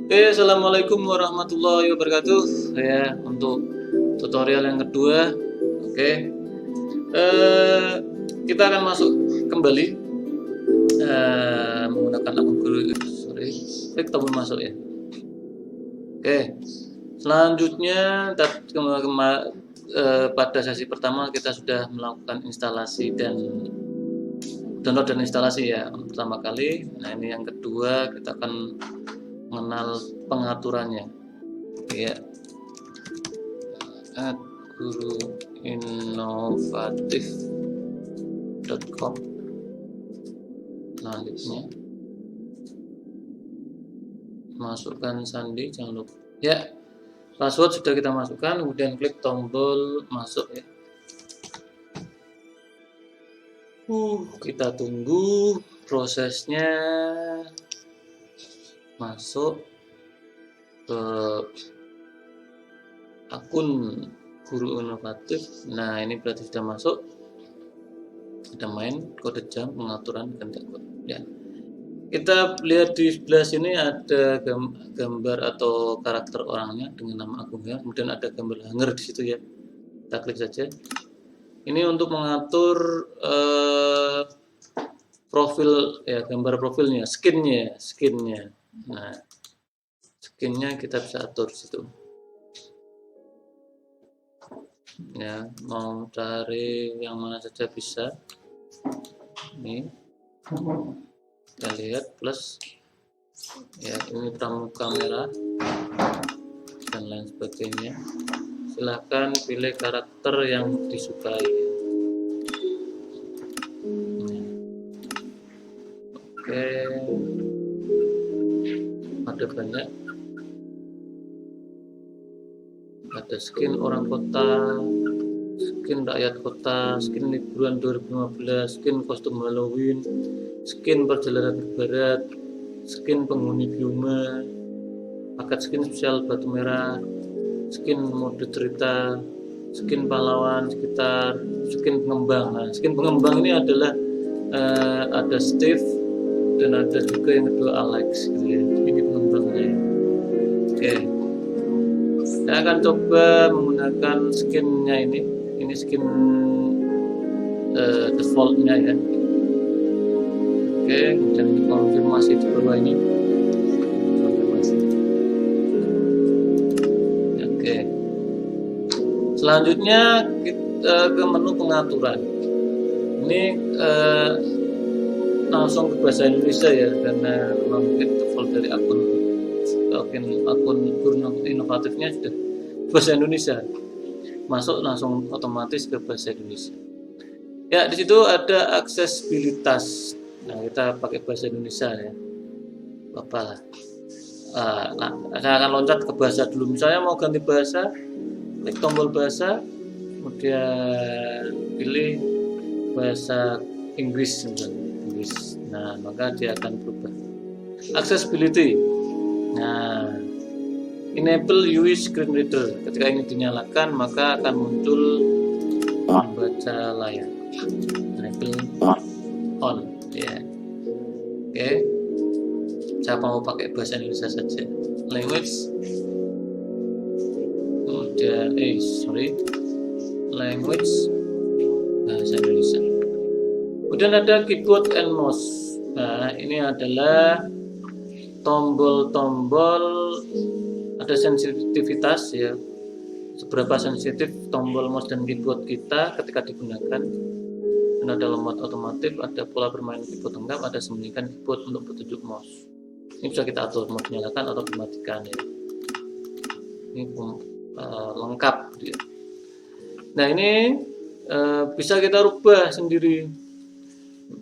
Oke, assalamualaikum warahmatullahi wabarakatuh. Ya, untuk tutorial yang kedua, oke, eh, kita akan masuk kembali menggunakan akun guru. Sorry, klik tombol masuk ya. Oke, selanjutnya pada sesi pertama kita sudah melakukan instalasi dan download dan instalasi ya pertama kali. Nah ini yang kedua kita akan mengenal pengaturannya. Ya, guruinovatif.com. Selanjutnya masukkan sandi, jangan lupa ya, password sudah kita masukkan, kemudian klik tombol masuk ya. Kita tunggu prosesnya masuk ke akun Guru Inovatif. Nah ini berarti sudah masuk, kita main kode jam pengaturan ganti kode ya. Kita lihat di sebelah sini ada gambar atau karakter orangnya dengan nama akunnya, kemudian ada gambar hanger di situ ya. Kita klik saja. Ini untuk mengatur profil ya, gambar profilnya, skinnya. Nah, skinnya kita bisa atur di situ. Ya, mau cari yang mana saja bisa. Ini kita lihat plus ya, ini pramuka merah dan lain sebagainya. Silahkan pilih karakter yang disukai. Oke, ada banyak, ada skin orang kota, skin rakyat kota, skin liburan 2015, skin kostum Halloween, skin perjalanan ke barat, skin penghuni bioma, paket skin spesial batu merah, skin mode cerita, skin pahlawan sekitar, skin pengembang. Nah, skin pengembang ini adalah ada Steve dan ada juga yang kedua Alex gitu ya. Ini pengembangnya. Oke, saya akan coba menggunakan skinnya ini. Ini skin defaultnya ya. Oke, kemudian konfirmasi di bawah ini. Konfirmasi. Oke. Selanjutnya kita ke menu pengaturan. Ini langsung ke bahasa Indonesia ya, karena mungkin default dari akun Guru Inovatifnya sudah bahasa Indonesia. Masuk langsung otomatis ke bahasa Indonesia. Ya, di situ ada aksesibilitas. Nah, kita pakai bahasa Indonesia ya. Apa lah. Nah, saya akan loncat ke bahasa dulu. Misalnya mau ganti bahasa, klik tombol bahasa, kemudian pilih bahasa Inggris misalnya. Nah, maka dia akan berubah. Accessibility. Nah, enable UI screen reader. Ketika ini dinyalakan, maka akan muncul membaca layar. Enable on. Ya. Oke. Saya mau pakai bahasa Indonesia saja. Language. Kemudian, language bahasa Indonesia. Kemudian ada keyboard and mouse. Nah, ini adalah tombol-tombol, ada sensitivitas ya, seberapa sensitif tombol mouse dan keyboard kita ketika digunakan. Dan ada lemot otomatis, ada pola bermain keyboard lengkap, ada sembunyikan keyboard untuk petunjuk mouse. Ini bisa kita atur mau dinyalakan atau dimatikan ya. Ini lengkap ya. Nah ini bisa kita rubah sendiri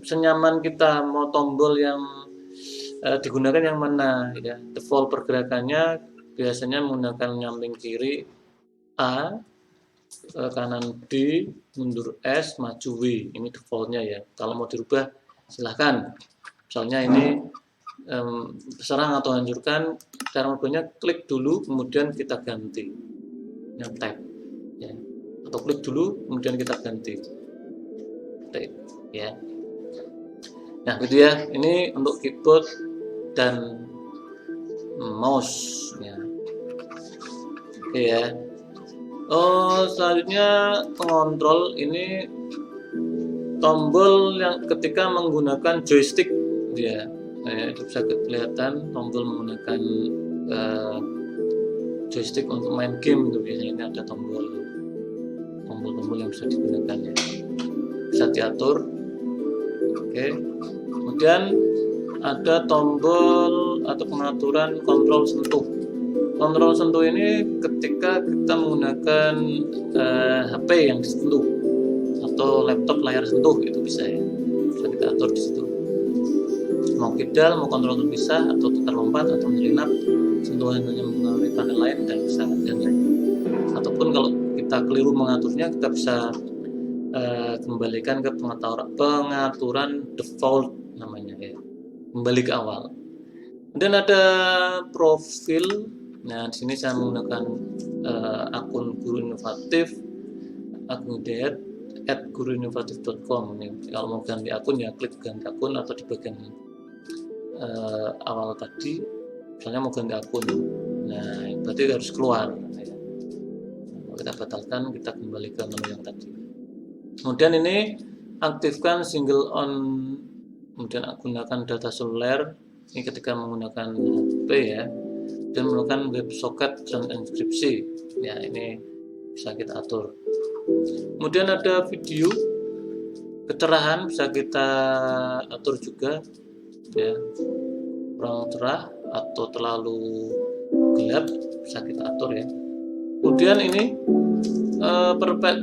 senyaman kita, mau tombol yang digunakan yang mana ya. Default pergerakannya biasanya menggunakan nyamping kiri A, kanan D, mundur S, maju W. Ini defaultnya ya. Kalau mau dirubah silahkan. Misalnya ini serang atau hancurkan, cara merubahnya klik dulu kemudian kita ganti tab ya, atau klik dulu kemudian kita ganti tab ya. Nah gitu ya, ini untuk keyboard dan mouse ya. Oke ya. Selanjutnya pengontrol ini tombol yang ketika menggunakan joystick ya. Itu bisa kelihatan tombol menggunakan joystick untuk main game itu biasanya ini ada tombol-tombol yang bisa digunakan ya. Bisa diatur. Oke. Kemudian ada tombol atau pengaturan kontrol sentuh. Kontrol sentuh ini ketika kita menggunakan HP yang disentuh atau laptop layar sentuh itu bisa ya. Bisa kita atur di situ. Mau kidal, mau kontrol terpisah atau terlompat atau menyelinap, sentuhan hanya mengalami panel lain dan bisa dan lain. Ataupun kalau kita keliru mengaturnya, kita bisa kembalikan ke pengaturan default namanya ya. Kembali ke awal. Dan ada profil. Nah, di sini saya menggunakan akun Guru Inovatif, akun hidayat @guruinovatif.com. Kalau mau ganti akun ya klik ganti akun atau di bagian awal tadi, misalnya mau ganti akun. Nah, berarti harus keluar. Ya. Kita batalkan, kita kembali ke menu yang tadi. Kemudian ini aktifkan single on, kemudian gunakan data seluler. Ini ketika menggunakan HP ya. Dan melakukan WebSocket transkripsi ya, ini bisa kita atur. Kemudian ada video kecerahan bisa kita atur juga ya, kurang cerah atau terlalu gelap bisa kita atur ya. Kemudian ini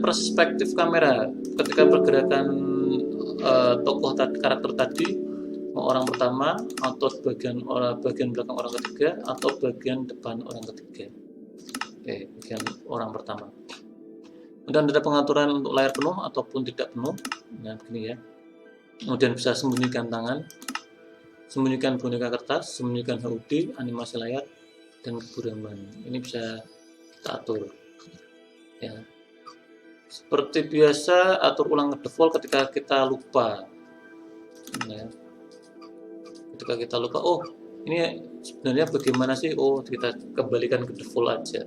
perspektif kamera ketika pergerakan tokoh karakter tadi, orang pertama atau bagian belakang orang ketiga atau bagian depan orang ketiga. Oke, bagian orang pertama. Kemudian ada pengaturan untuk layar penuh ataupun tidak penuh. Nah, begini ya. Kemudian bisa sembunyikan tangan, sembunyikan boneka kertas, sembunyikan HUD, animasi layar, dan keburaman. Ini bisa kita atur. Ya. Seperti biasa, atur ulang ke default ketika kita lupa. Ya. Ketika kita lupa, oh ini sebenarnya bagaimana sih, oh kita kembalikan ke default aja.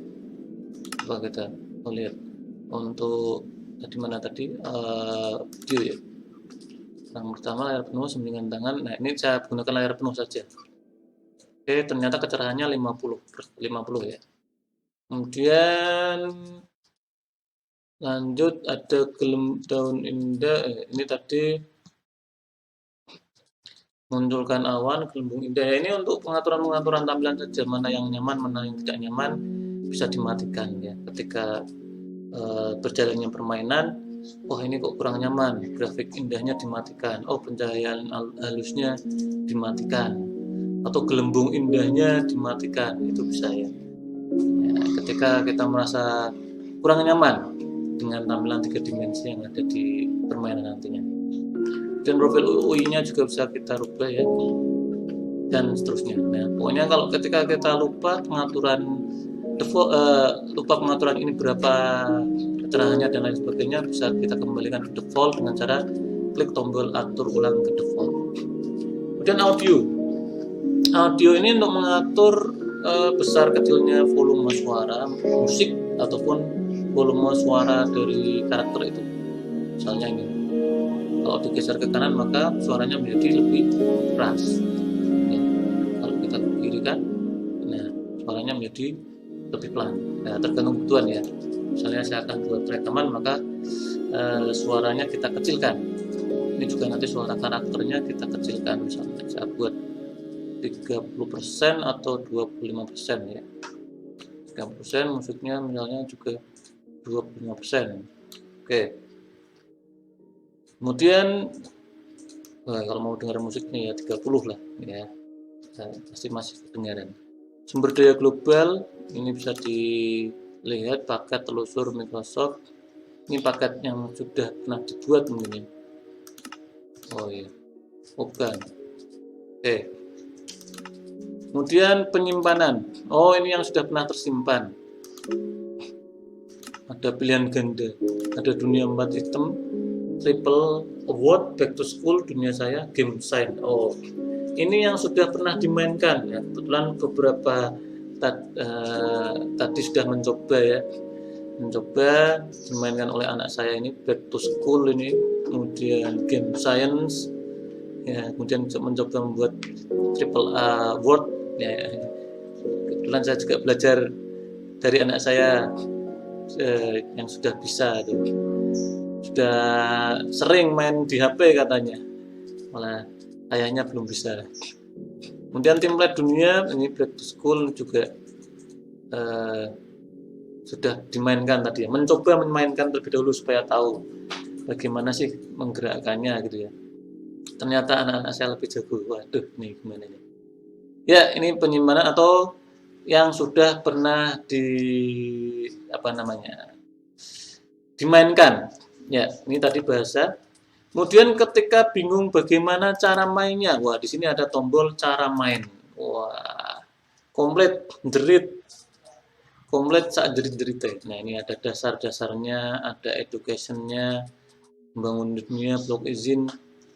Coba kita lihat untuk tadi mana tadi video ya. Yang pertama layar penuh sembunyikan tangan. Nah, ini saya gunakan layar penuh saja. Oke, ternyata kecerahannya 50 ya. Kemudian lanjut ada daun indah. Ini tadi munculkan awan, gelembung indah. Ini untuk pengaturan tampilan saja, mana yang nyaman, mana yang tidak nyaman bisa dimatikan ya. Ketika berjalannya permainan, oh ini kok kurang nyaman, grafik indahnya dimatikan, oh pencahayaan halusnya dimatikan, atau gelembung indahnya dimatikan, itu bisa ya. Ketika kita merasa kurang nyaman dengan tampilan 3 dimensi yang ada di permainan nantinya. Dan profil UI-nya juga bisa kita rubah ya, dan seterusnya. Nah, pokoknya kalau ketika kita lupa pengaturan default, lupa pengaturan ini berapa kecerahannya dan lain sebagainya, bisa kita kembalikan ke default dengan cara klik tombol atur ulang ke default. Kemudian audio ini untuk mengatur besar kecilnya volume suara musik ataupun volume suara dari karakter itu. Misalnya ini, kalau digeser ke kanan maka suaranya menjadi lebih keras ya. Kalau kita ke kiri kan, nah suaranya menjadi lebih pelan. Nah, tergantung kebutuhan ya. Misalnya saya akan buat rekaman, maka suaranya kita kecilkan. Ini juga nanti suara karakternya kita kecilkan. Misalnya saya buat 30% atau 25% ya. 30% musiknya misalnya juga 25%. Oke. Kemudian kalau mau dengar musik nih ya 30 lah ya. Pasti masih kedengaran. Sumber daya global ini bisa dilihat paket telusur Microsoft. Ini paket yang sudah pernah dibuat mungkin ya. Oh iya. Bukan. Oke. Kemudian penyimpanan. Oh, ini yang sudah pernah tersimpan. Ada pilihan ganda. Ada dunia 4 sistem, triple award, back to school, dunia saya, game sign. Oh, ini yang sudah pernah dimainkan ya. Kebetulan beberapa tadi sudah mencoba dimainkan oleh anak saya ini, Back to School ini, kemudian Game Science ya, kemudian mencoba membuat triple A Word ya. Kebetulan saya juga belajar dari anak saya yang sudah bisa itu, sudah sering main di HP katanya, malah ayahnya belum bisa. Kemudian template dunia ini Back to School juga sudah dimainkan tadi ya, mencoba memainkan terlebih dahulu supaya tahu bagaimana sih menggerakkannya gitu ya. Ternyata anak-anak saya lebih jago. Waduh, nih gimana nih? Ya, ini penyimpanan atau yang sudah pernah dimainkan. Ya, ini tadi bahasa. Kemudian ketika bingung bagaimana cara mainnya, wah di sini ada tombol cara main. Wah, komplit saat jerit-jerit. Nah, ini ada dasar-dasarnya, ada educationnya, membangun dunia, blok izin,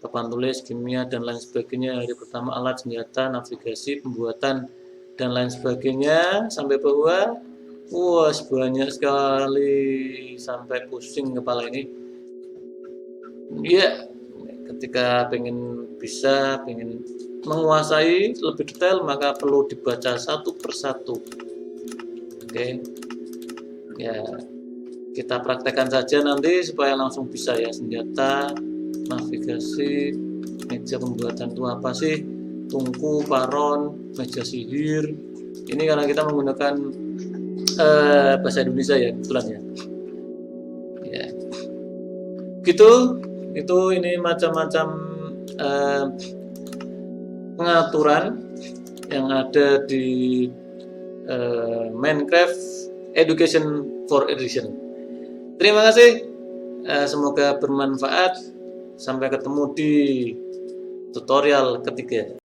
papan tulis, kimia, dan lain sebagainya. Hari pertama alat, senjata, navigasi, pembuatan, dan lain sebagainya. Sampai bawah, wah banyak sekali, sampai pusing kepala ini. Ya, ketika pengen menguasai lebih detail, maka perlu dibaca satu persatu. Oke, ya kita praktekkan saja nanti supaya langsung bisa ya. Senjata, navigasi, meja pembuatan itu apa sih, tungku, paron, meja sihir. Ini karena kita menggunakan bahasa Indonesia ya, kebetulan ya. Ya, gitu. Itu ini macam-macam pengaturan yang ada di Minecraft Education for Edition. Terima kasih, semoga bermanfaat. Sampai ketemu di tutorial ketiga.